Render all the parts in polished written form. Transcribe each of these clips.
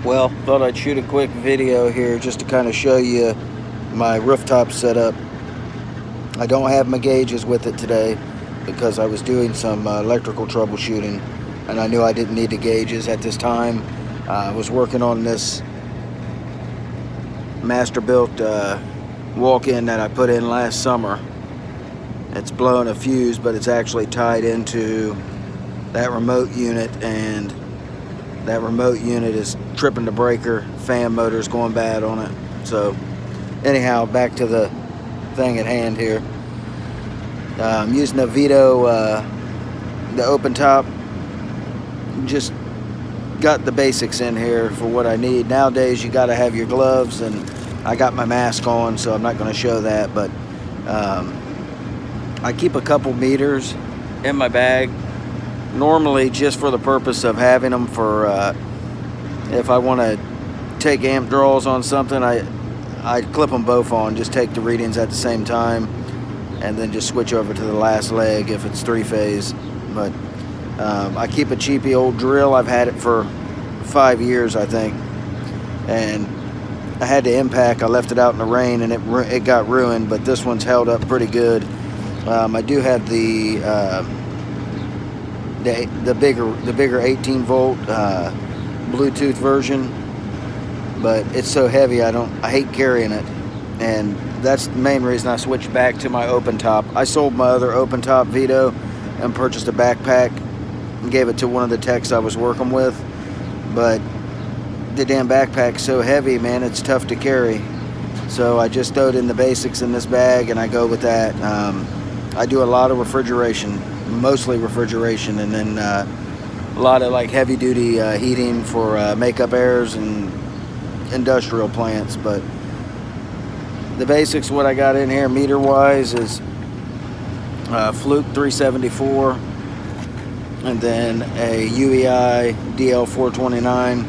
Well, thought I'd shoot a quick video here just to kind of show you my rooftop setup. I don't have my gauges with it today because I was doing some electrical troubleshooting and I knew I didn't need the gauges at this time. I was working on this master built walk-in that I put in last summer. It's blowing a fuse, but it's actually tied into that remote unit, and that remote unit is tripping the breaker. Fan motor's going bad on it. So anyhow, back to the thing at hand here. I'm using the Veto, the open top. Just got the basics in here for what I need. Nowadays you got to have your gloves, and I got my mask on, so I'm not going to show that, but I keep a couple meters in my bag, normally just for the purpose of having them for if I want to take amp draws on something. I clip them both on, just take the readings at the same time, and then just switch over to the last leg if it's 3-phase. But I keep a cheapy old drill. I've had it for 5 years, I think, and I had to impact. I left it out in the rain and it got ruined, but this one's held up pretty good. I do have the bigger 18 volt Bluetooth version, but it's so heavy I hate carrying it, and that's the main reason I switched back to my open top. I sold my other open top Veto and purchased a backpack and gave it to one of the techs I was working with, but the damn backpack's so heavy, man, it's tough to carry. So I just stowed in the basics in this bag and I go with that. I do a lot of refrigeration, mostly refrigeration, and then a lot of like heavy duty heating for makeup airs and industrial plants. But the basics, what I got in here meter wise, is Fluke 374, and then a UEI DL429.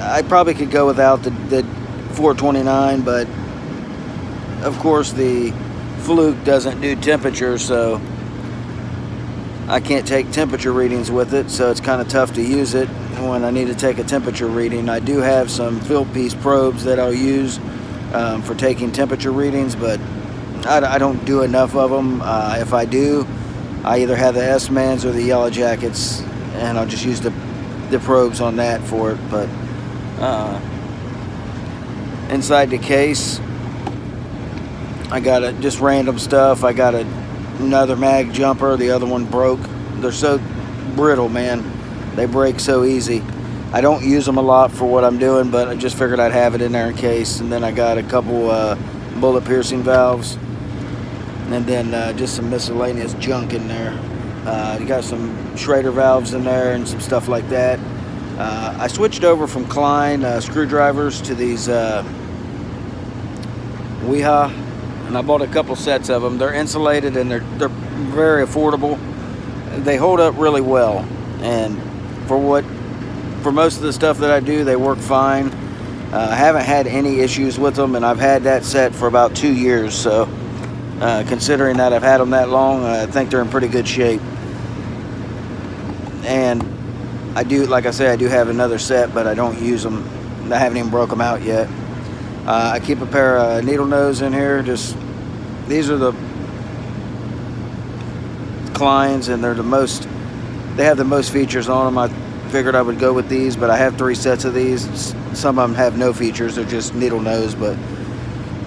I probably could go without the 429, but of course the Fluke doesn't do temperature, so I can't take temperature readings with it, so it's kind of tough to use it when I need to take a temperature reading. I do have some field piece probes that I'll use for taking temperature readings, but I don't do enough of them. If I do, I either have the S-Mans or the Yellow Jackets, and I'll just use the probes on that for it. But inside the case, I got just random stuff. I got another mag jumper. The other one broke. They're so brittle, man. They break so easy. I don't use them a lot for what I'm doing, but I just figured I'd have it in there in case. And then I got a couple bullet piercing valves, and then just some miscellaneous junk in there. You got some Schrader valves in there and some stuff like that. I switched over from Klein screwdrivers to these Weha, and I bought a couple sets of them. They're insulated and they're very affordable. They hold up really well, and for most of the stuff that I do, they work fine. I haven't had any issues with them, and I've had that set for about 2 years. So considering that I've had them that long, I think they're in pretty good shape. And I do, like I say, I do have another set, but I don't use them. I haven't even broke them out yet. I keep a pair of needle nose in here. These are the Kleins, and they have the most features on them. I figured I would go with these, but I have 3 sets of these. Some of them have no features, they're just needle nose. But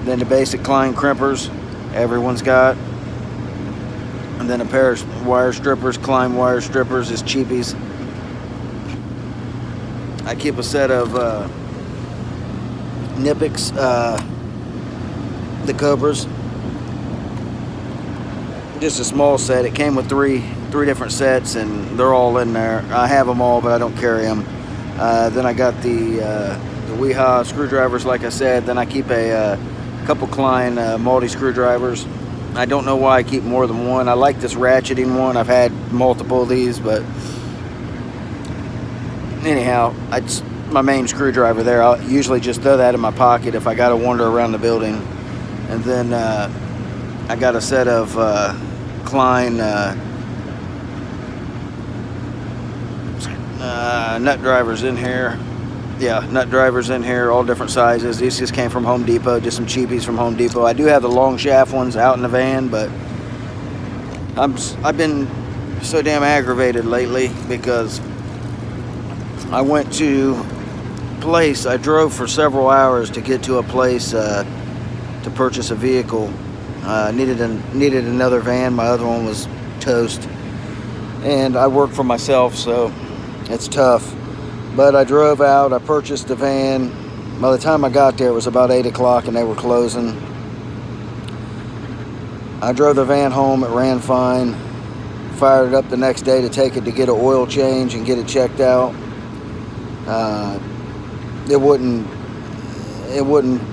then the basic Klein crimpers, everyone's got. And then a pair of wire strippers, Klein wire strippers, is cheapies. I keep a set of Nipix, the Cobras. Just a small set. It came with three different sets, and they're all in there. I have them all, but I don't carry them. Then I got the Weha screwdrivers, like I said. Then I keep a couple Klein multi screwdrivers. I don't know why I keep more than one. I like this ratcheting one. I've had multiple of these, but anyhow, my main screwdriver there. I'll usually just throw that in my pocket if I got to wander around the building. And then I got a set of nut drivers in here. Yeah, nut drivers in here, all different sizes. These just came from Home Depot, just some cheapies from Home Depot. I do have the long shaft ones out in the van, but I've been so damn aggravated lately because I went to a place. I drove for several hours to get to a place to purchase a vehicle. Needed another van. My other one was toast, and I work for myself, so it's tough. But I drove out, I purchased the van. By the time I got there, it was about 8 o'clock and they were closing. I drove the van home, it ran fine. Fired it up the next day to take it to get an oil change and get it checked out.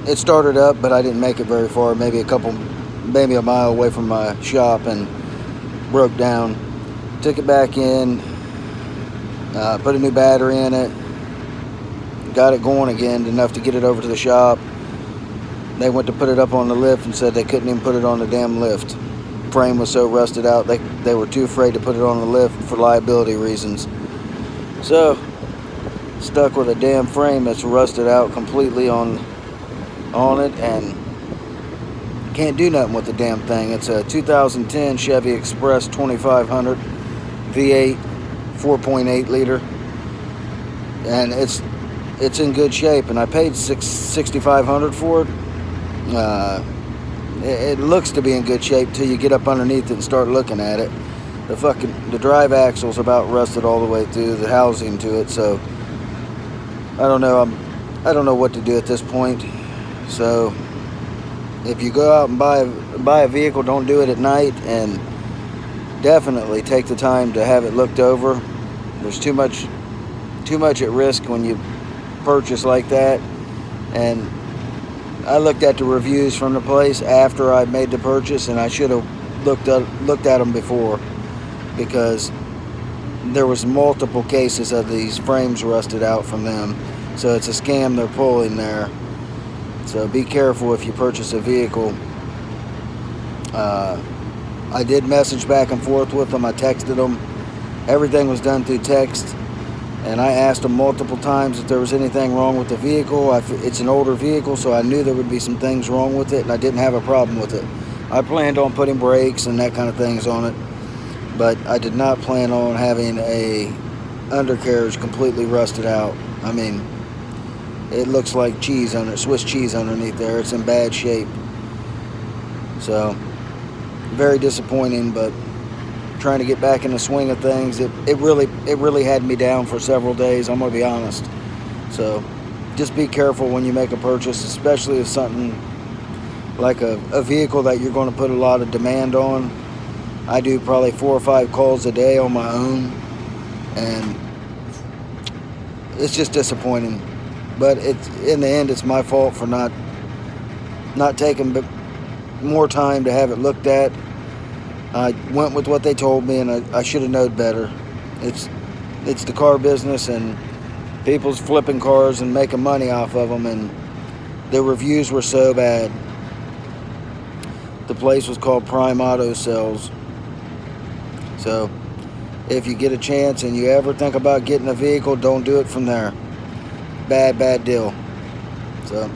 It started up, but I didn't make it very far, maybe a mile away from my shop, and broke down. Took it back in. Put a new battery in it, got it going again, enough to get it over to the shop. They went to put it up on the lift and said they couldn't even put it on the damn lift. Frame was so rusted out, they were too afraid to put it on the lift for liability reasons. So, stuck with a damn frame that's rusted out completely on it, and can't do nothing with the damn thing. It's a 2010 Chevy Express 2500 V8. 4.8 liter, and it's in good shape, and I paid $6,500 for it. It looks to be in good shape till you get up underneath it and start looking at it. The drive axle's about rusted all the way through, the housing to it, so I don't know what to do at this point. So if you go out and buy a vehicle, don't do it at night, and definitely take the time to have it looked over. There's too much at risk when you purchase like that. And I looked at the reviews from the place after I made the purchase, and I should have looked at them before, because there was multiple cases of these frames rusted out from them. So it's a scam they're pulling there. So be careful if you purchase a vehicle. I did message back and forth with them. I texted them. Everything was done through text, and I asked them multiple times if there was anything wrong with the vehicle. It's an older vehicle, so I knew there would be some things wrong with it, and I didn't have a problem with it. I planned on putting brakes and that kind of things on it, but I did not plan on having a undercarriage completely rusted out. I mean, it looks like cheese under Swiss cheese underneath there. It's in bad shape. So very disappointing, but trying to get back in the swing of things. It really had me down for several days, I'm gonna be honest. So just be careful when you make a purchase, especially if something like a vehicle that you're going to put a lot of demand on. I do probably 4 or 5 calls a day on my own, and it's just disappointing. But in the end, it's my fault for not taking more time to have it looked at. I went with what they told me, and I should have known better. It's the car business, and people's flipping cars and making money off of them, and the reviews were so bad. The place was called Prime Auto Sales. So if you get a chance and you ever think about getting a vehicle, don't do it from there. Bad deal. So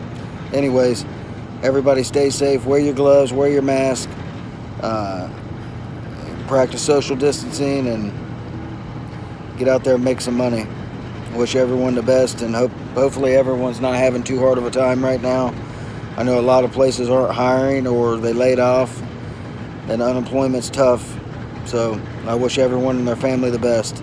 anyways, everybody stay safe, wear your gloves, wear your mask, practice social distancing, and get out there and make some money. Wish everyone the best, and hopefully everyone's not having too hard of a time right now. I know a lot of places aren't hiring, or they laid off, and unemployment's tough. So I wish everyone and their family the best.